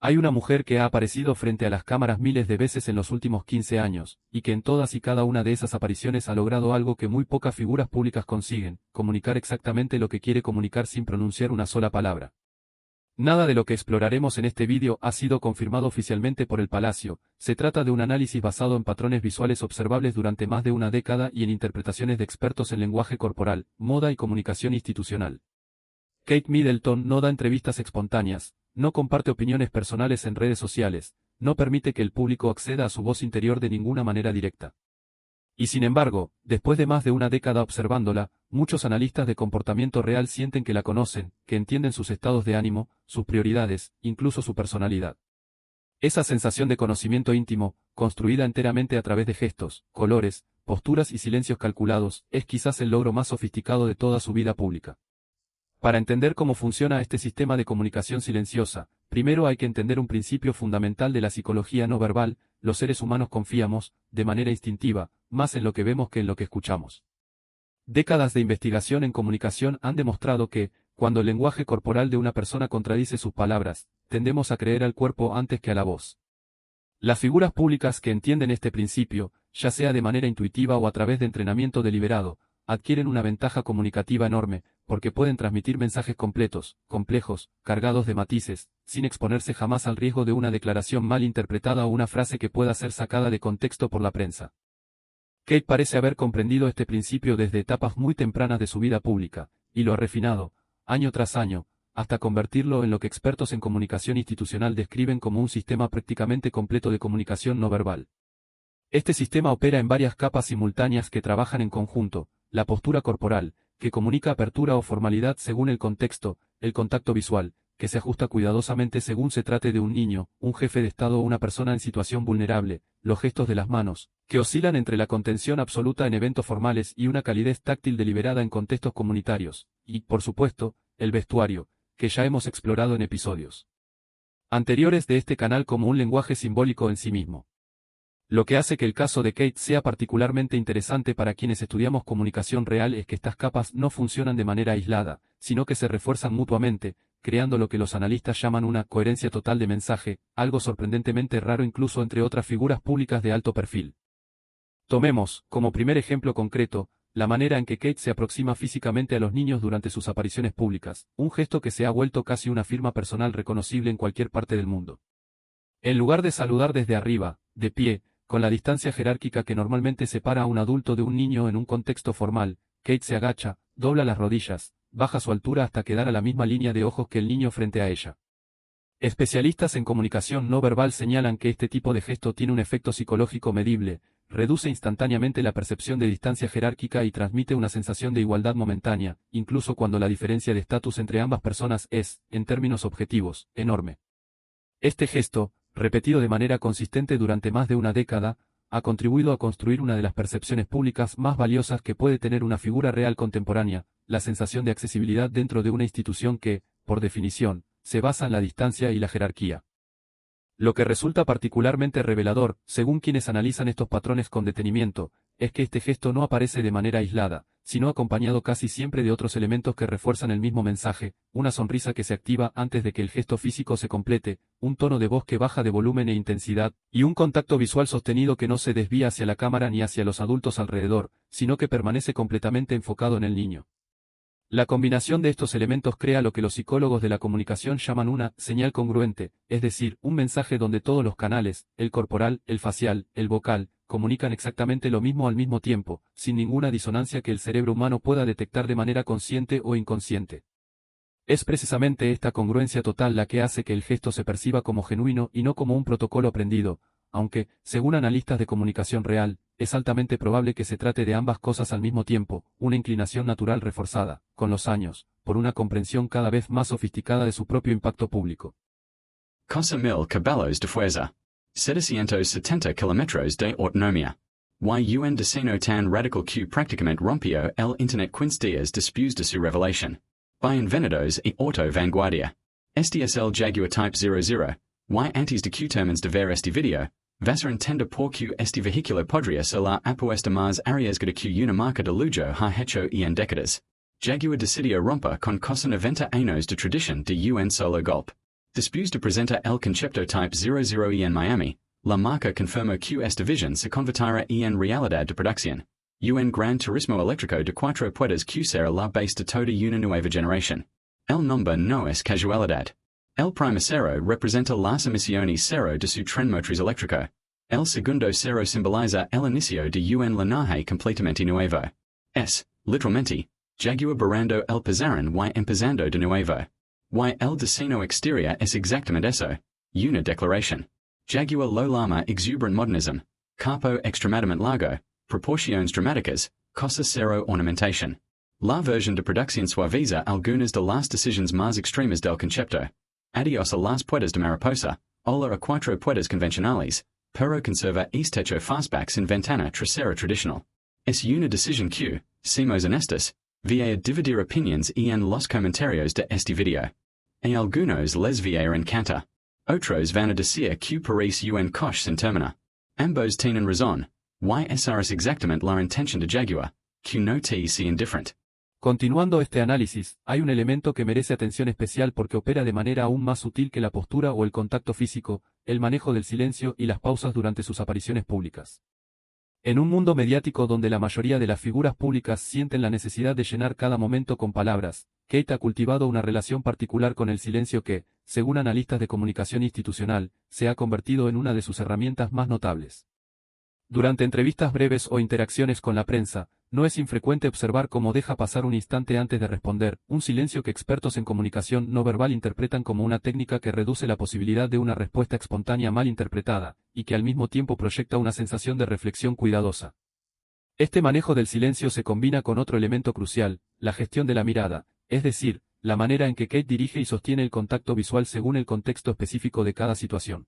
Hay una mujer que ha aparecido frente a las cámaras miles de veces en los últimos 15 años, y que en todas y cada una de esas apariciones ha logrado algo que muy pocas figuras públicas consiguen: comunicar exactamente lo que quiere comunicar sin pronunciar una sola palabra. Nada de lo que exploraremos en este vídeo ha sido confirmado oficialmente por el Palacio. Se trata de un análisis basado en patrones visuales observables durante más de una década y en interpretaciones de expertos en lenguaje corporal, moda y comunicación institucional. Kate Middleton no da entrevistas espontáneas, no comparte opiniones personales en redes sociales, no permite que el público acceda a su voz interior de ninguna manera directa. Y sin embargo, después de más de una década observándola, muchos analistas de comportamiento real sienten que la conocen, que entienden sus estados de ánimo, sus prioridades, incluso su personalidad. Esa sensación de conocimiento íntimo, construida enteramente a través de gestos, colores, posturas y silencios calculados, es quizás el logro más sofisticado de toda su vida pública. Para entender cómo funciona este sistema de comunicación silenciosa, primero hay que entender un principio fundamental de la psicología no verbal: los seres humanos confiamos, de manera instintiva, más en lo que vemos que en lo que escuchamos. Décadas de investigación en comunicación han demostrado que, cuando el lenguaje corporal de una persona contradice sus palabras, tendemos a creer al cuerpo antes que a la voz. Las figuras públicas que entienden este principio, ya sea de manera intuitiva o a través de entrenamiento deliberado, adquieren una ventaja comunicativa enorme, porque pueden transmitir mensajes completos, complejos, cargados de matices, sin exponerse jamás al riesgo de una declaración mal interpretada o una frase que pueda ser sacada de contexto por la prensa. Kate parece haber comprendido este principio desde etapas muy tempranas de su vida pública, y lo ha refinado, año tras año, hasta convertirlo en lo que expertos en comunicación institucional describen como un sistema prácticamente completo de comunicación no verbal. Este sistema opera en varias capas simultáneas que trabajan en conjunto: la postura corporal, que comunica apertura o formalidad según el contexto; el contacto visual, que se ajusta cuidadosamente según se trate de un niño, un jefe de Estado o una persona en situación vulnerable; los gestos de las manos, que oscilan entre la contención absoluta en eventos formales y una calidez táctil deliberada en contextos comunitarios; y, por supuesto, el vestuario, que ya hemos explorado en episodios anteriores de este canal como un lenguaje simbólico en sí mismo. Lo que hace que el caso de Kate sea particularmente interesante para quienes estudiamos comunicación real es que estas capas no funcionan de manera aislada, sino que se refuerzan mutuamente, creando lo que los analistas llaman una coherencia total de mensaje, algo sorprendentemente raro incluso entre otras figuras públicas de alto perfil. Tomemos, como primer ejemplo concreto, la manera en que Kate se aproxima físicamente a los niños durante sus apariciones públicas, un gesto que se ha vuelto casi una firma personal reconocible en cualquier parte del mundo. En lugar de saludar desde arriba, de pie, con la distancia jerárquica que normalmente separa a un adulto de un niño en un contexto formal, Kate se agacha, dobla las rodillas, baja su altura hasta quedar a la misma línea de ojos que el niño frente a ella. Especialistas en comunicación no verbal señalan que este tipo de gesto tiene un efecto psicológico medible: reduce instantáneamente la percepción de distancia jerárquica y transmite una sensación de igualdad momentánea, incluso cuando la diferencia de estatus entre ambas personas es, en términos objetivos, enorme. Este gesto, repetido de manera consistente durante más de una década, ha contribuido a construir una de las percepciones públicas más valiosas que puede tener una figura real contemporánea: la sensación de accesibilidad dentro de una institución que, por definición, se basa en la distancia y la jerarquía. Lo que resulta particularmente revelador, según quienes analizan estos patrones con detenimiento, es que este gesto no aparece de manera aislada, sino acompañado casi siempre de otros elementos que refuerzan el mismo mensaje: una sonrisa que se activa antes de que el gesto físico se complete, un tono de voz que baja de volumen e intensidad, y un contacto visual sostenido que no se desvía hacia la cámara ni hacia los adultos alrededor, sino que permanece completamente enfocado en el niño. La combinación de estos elementos crea lo que los psicólogos de la comunicación llaman una señal congruente, es decir, un mensaje donde todos los canales, el corporal, el facial, el vocal, comunican exactamente lo mismo al mismo tiempo, sin ninguna disonancia que el cerebro humano pueda detectar de manera consciente o inconsciente. Es precisamente esta congruencia total la que hace que el gesto se perciba como genuino y no como un protocolo aprendido, aunque, según analistas de comunicación real, es altamente probable que se trate de ambas cosas al mismo tiempo: una inclinación natural reforzada, con los años, por una comprensión cada vez más sofisticada de su propio impacto público. Cosa mil caballos de fuerza. 770 kilómetros de autonomía. Y un deseno tan radical que prácticamente rompió el Internet 15 días después de su revelación. By inventors y auto vanguardia. Este es el Jaguar Type 00. Y antes de que termines de ver este video, vas a entender por qué este vehículo podría ser la apuesta más arriesgada que una marca de lujo ha hecho en décadas. Jaguar decidió romper con casi 90 años de tradición de un solo golpe. Dispuse de presenta el concepto type 00 en Miami, la marca confirmó que esta visión se convertirá en realidad de producción. Un gran turismo eléctrico de 4 puertas que será la base de toda una nueva generación. El nombre no es casualidad. El primer cero representa las emisiones cero de su tren motriz eléctrico. El segundo cero simboliza el inicio de un linaje completamente nuevo. Es, literalmente, Jaguar barrando el pizarrón y empezando de nuevo. Y el diseño exterior es exactamente eso, una declaración. Jaguar lo llama exuberant modernism, capo extremadamente largo, proporciones dramáticas, cosa cero ornamentación. La versión de producción suaviza algunas de las decisiones más extremas del concepto. Adiós a las puertas de mariposa, hola a 4 puertas convencionales, pero conserva techo fastbacks en ventana trasera tradicional. Es una decisión que, seamos honestos, va a dividir opiniones en los comentarios de este video. A algunos les va a encantar. Otros van a decir que parece un coche sin término. Ambos tienen razón. Esa es exactamente la intención de Jaguar, que no te sea indiferente. Continuando este análisis, hay un elemento que merece atención especial porque opera de manera aún más sutil que la postura o el contacto físico, el manejo del silencio y las pausas durante sus apariciones públicas. En un mundo mediático donde la mayoría de las figuras públicas sienten la necesidad de llenar cada momento con palabras, Kate ha cultivado una relación particular con el silencio que, según analistas de comunicación institucional, se ha convertido en una de sus herramientas más notables. Durante entrevistas breves o interacciones con la prensa, no es infrecuente observar cómo deja pasar un instante antes de responder, un silencio que expertos en comunicación no verbal interpretan como una técnica que reduce la posibilidad de una respuesta espontánea mal interpretada, y que al mismo tiempo proyecta una sensación de reflexión cuidadosa. Este manejo del silencio se combina con otro elemento crucial, la gestión de la mirada, es decir, la manera en que Kate dirige y sostiene el contacto visual según el contexto específico de cada situación.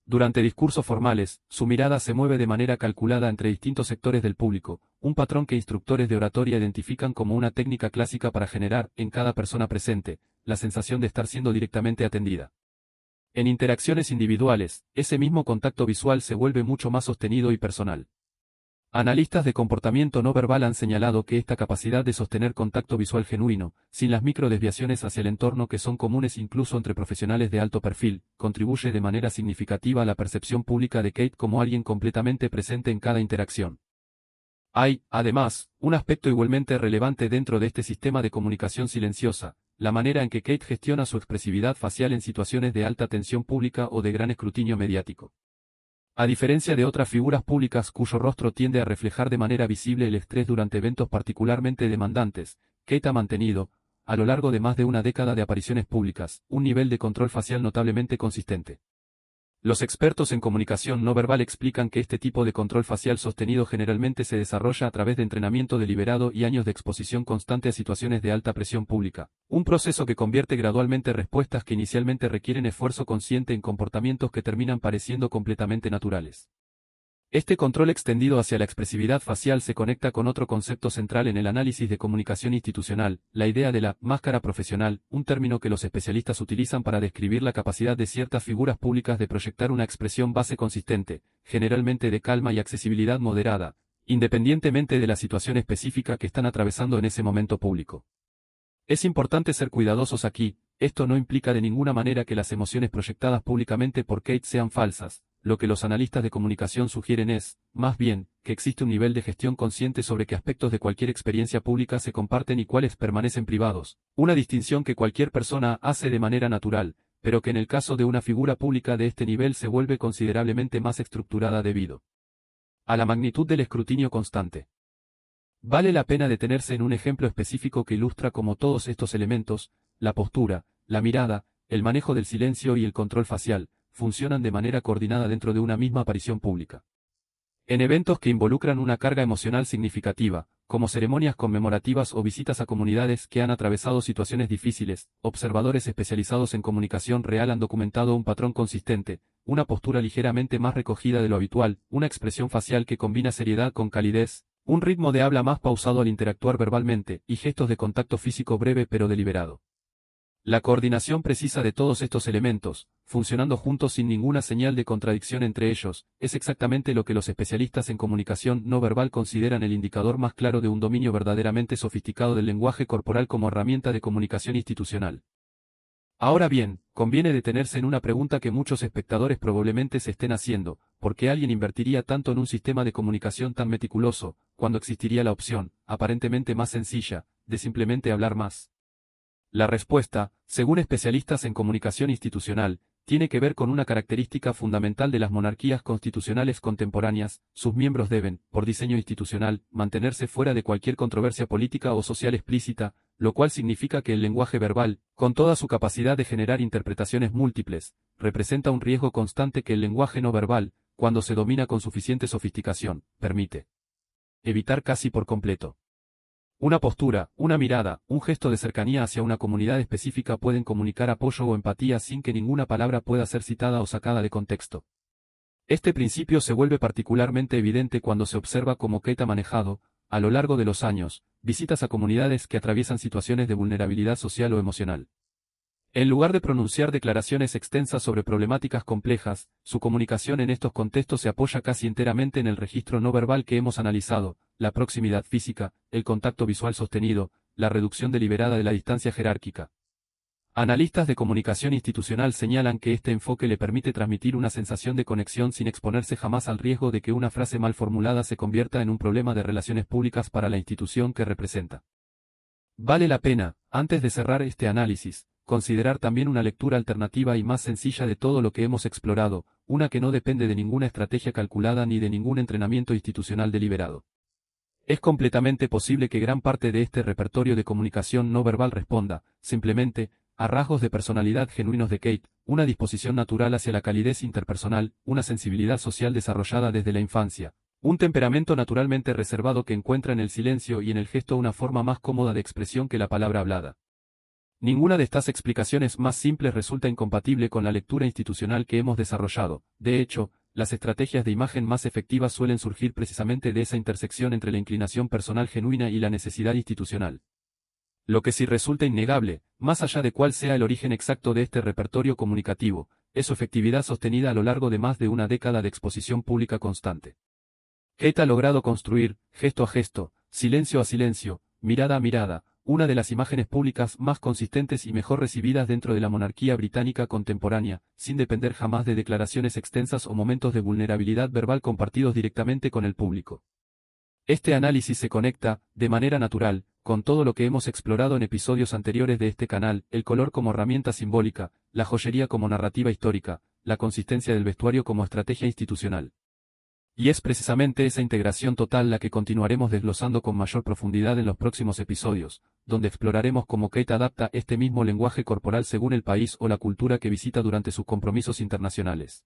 Durante discursos formales, su mirada se mueve de manera calculada entre distintos sectores del público, un patrón que instructores de oratoria identifican como una técnica clásica para generar, en cada persona presente, la sensación de estar siendo directamente atendida. En interacciones individuales, ese mismo contacto visual se vuelve mucho más sostenido y personal. Analistas de comportamiento no verbal han señalado que esta capacidad de sostener contacto visual genuino, sin las microdesviaciones hacia el entorno que son comunes incluso entre profesionales de alto perfil, contribuye de manera significativa a la percepción pública de Kate como alguien completamente presente en cada interacción. Hay, además, un aspecto igualmente relevante dentro de este sistema de comunicación silenciosa, la manera en que Kate gestiona su expresividad facial en situaciones de alta tensión pública o de gran escrutinio mediático. A diferencia de otras figuras públicas cuyo rostro tiende a reflejar de manera visible el estrés durante eventos particularmente demandantes, Kate ha mantenido, a lo largo de más de una década de apariciones públicas, un nivel de control facial notablemente consistente. Los expertos en comunicación no verbal explican que este tipo de control facial sostenido generalmente se desarrolla a través de entrenamiento deliberado y años de exposición constante a situaciones de alta presión pública, un proceso que convierte gradualmente respuestas que inicialmente requieren esfuerzo consciente en comportamientos que terminan pareciendo completamente naturales. Este control extendido hacia la expresividad facial se conecta con otro concepto central en el análisis de comunicación institucional, la idea de la máscara profesional, un término que los especialistas utilizan para describir la capacidad de ciertas figuras públicas de proyectar una expresión base consistente, generalmente de calma y accesibilidad moderada, independientemente de la situación específica que están atravesando en ese momento público. Es importante ser cuidadosos aquí, esto no implica de ninguna manera que las emociones proyectadas públicamente por Kate sean falsas. Lo que los analistas de comunicación sugieren es, más bien, que existe un nivel de gestión consciente sobre qué aspectos de cualquier experiencia pública se comparten y cuáles permanecen privados, una distinción que cualquier persona hace de manera natural, pero que en el caso de una figura pública de este nivel se vuelve considerablemente más estructurada debido a la magnitud del escrutinio constante. Vale la pena detenerse en un ejemplo específico que ilustra cómo todos estos elementos, la postura, la mirada, el manejo del silencio y el control facial, funcionan de manera coordinada dentro de una misma aparición pública. En eventos que involucran una carga emocional significativa, como ceremonias conmemorativas o visitas a comunidades que han atravesado situaciones difíciles, observadores especializados en comunicación real han documentado un patrón consistente, una postura ligeramente más recogida de lo habitual, una expresión facial que combina seriedad con calidez, un ritmo de habla más pausado al interactuar verbalmente, y gestos de contacto físico breve pero deliberado. La coordinación precisa de todos estos elementos, funcionando juntos sin ninguna señal de contradicción entre ellos, es exactamente lo que los especialistas en comunicación no verbal consideran el indicador más claro de un dominio verdaderamente sofisticado del lenguaje corporal como herramienta de comunicación institucional. Ahora bien, conviene detenerse en una pregunta que muchos espectadores probablemente se estén haciendo: ¿por qué alguien invertiría tanto en un sistema de comunicación tan meticuloso, cuando existiría la opción, aparentemente más sencilla, de simplemente hablar más? La respuesta, según especialistas en comunicación institucional, tiene que ver con una característica fundamental de las monarquías constitucionales contemporáneas: sus miembros deben, por diseño institucional, mantenerse fuera de cualquier controversia política o social explícita, lo cual significa que el lenguaje verbal, con toda su capacidad de generar interpretaciones múltiples, representa un riesgo constante que el lenguaje no verbal, cuando se domina con suficiente sofisticación, permite evitar casi por completo. Una postura, una mirada, un gesto de cercanía hacia una comunidad específica pueden comunicar apoyo o empatía sin que ninguna palabra pueda ser citada o sacada de contexto. Este principio se vuelve particularmente evidente cuando se observa cómo Kate ha manejado, a lo largo de los años, visitas a comunidades que atraviesan situaciones de vulnerabilidad social o emocional. En lugar de pronunciar declaraciones extensas sobre problemáticas complejas, su comunicación en estos contextos se apoya casi enteramente en el registro no verbal que hemos analizado: la proximidad física, el contacto visual sostenido, la reducción deliberada de la distancia jerárquica. Analistas de comunicación institucional señalan que este enfoque le permite transmitir una sensación de conexión sin exponerse jamás al riesgo de que una frase mal formulada se convierta en un problema de relaciones públicas para la institución que representa. Vale la pena, antes de cerrar este análisis, considerar también una lectura alternativa y más sencilla de todo lo que hemos explorado, una que no depende de ninguna estrategia calculada ni de ningún entrenamiento institucional deliberado. Es completamente posible que gran parte de este repertorio de comunicación no verbal responda, simplemente, a rasgos de personalidad genuinos de Kate: una disposición natural hacia la calidez interpersonal, una sensibilidad social desarrollada desde la infancia, un temperamento naturalmente reservado que encuentra en el silencio y en el gesto una forma más cómoda de expresión que la palabra hablada. Ninguna de estas explicaciones más simples resulta incompatible con la lectura institucional que hemos desarrollado. De hecho, las estrategias de imagen más efectivas suelen surgir precisamente de esa intersección entre la inclinación personal genuina y la necesidad institucional. Lo que sí resulta innegable, más allá de cuál sea el origen exacto de este repertorio comunicativo, es su efectividad sostenida a lo largo de más de una década de exposición pública constante. Kate ha logrado construir, gesto a gesto, silencio a silencio, mirada a mirada, una de las imágenes públicas más consistentes y mejor recibidas dentro de la monarquía británica contemporánea, sin depender jamás de declaraciones extensas o momentos de vulnerabilidad verbal compartidos directamente con el público. Este análisis se conecta, de manera natural, con todo lo que hemos explorado en episodios anteriores de este canal: el color como herramienta simbólica, la joyería como narrativa histórica, la consistencia del vestuario como estrategia institucional. Y es precisamente esa integración total la que continuaremos desglosando con mayor profundidad en los próximos episodios, donde exploraremos cómo Kate adapta este mismo lenguaje corporal según el país o la cultura que visita durante sus compromisos internacionales.